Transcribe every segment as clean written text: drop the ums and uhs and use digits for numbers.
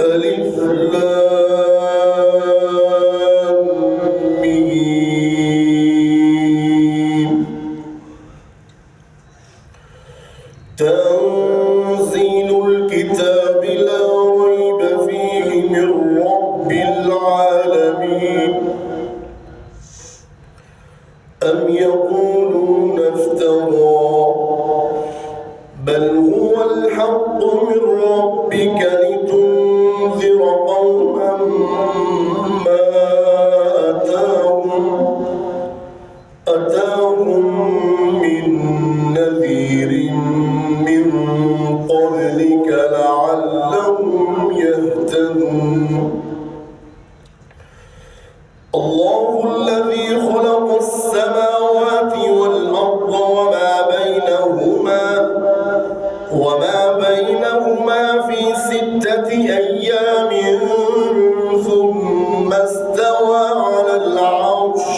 ألف لام ميم. تنزيل الكتاب لا ريب فيه من رب العالمين. أم يقولون افتراه بل هو الحق من ربك لتنذر قوما ما أتاهم من نذير من قبلك لعلهم يهتدون. الله الذي خلق السماوات والأرض وما بينهما في 6 أيام ثم استوى على العرش.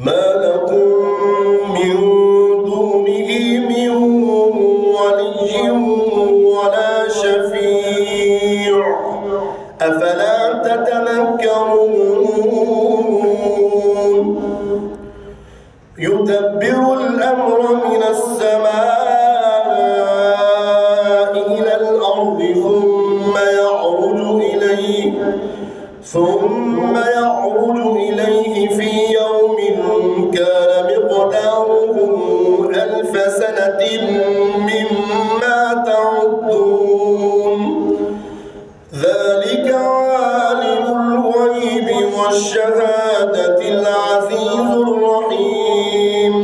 ما لكم من دونه من ولي ولا شفيع أفلا تتذكرون. يدبر الأمر من السماء إلى الأرض ثم يعرج إليه في يوم كان مقداره 1000 سنة مما تعدون. ذلك عالم الغيب والشهادة العزيز الرحيم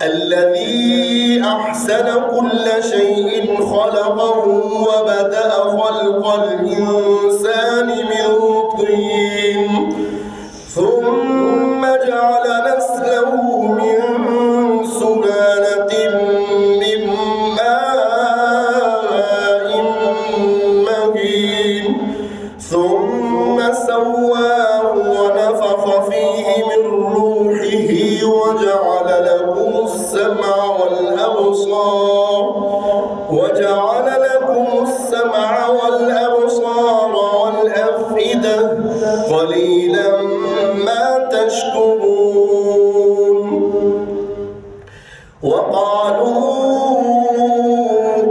الذي أحسن كل شيء خلقه وبدأ خلق الإنسان من طين ثم جعل نسله من سلالة من ماء مهين ثم سواه ونفخ فيه من روحه وجعل لكم السمع والأبصار والأفئدة قليلا ما تشكرون. وقالوا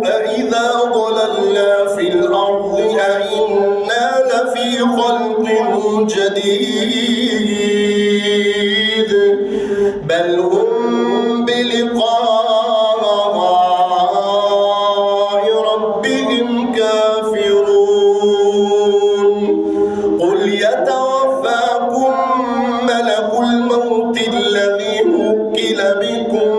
أإذا ضللنا في الأرض أإنا لفي خلق جديد بل هم بلقاء ربهم كافرون. قل يتوفاكم ملك الموت الذي وكل بكم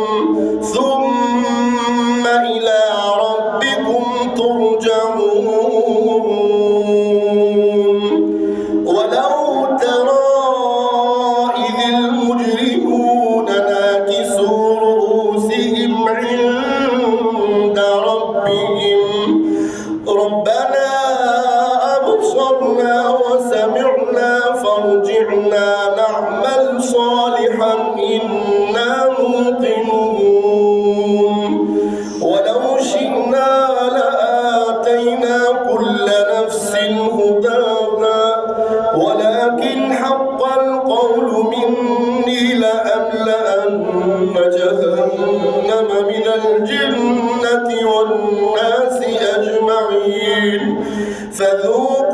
ثم إلى ربكم ترجعون. ولو ترى إذ المجرمون ناكسوا رؤوسهم عند ربهم ربنا أبصرنا وسمعنا فارجعنا نعمل صالحا إنا موقنون. ولو شئنا لآتينا كل نفس هداها ولكن حق القول مني لأملأن جهنم من الجنة والناس أجمعين. فذوقوا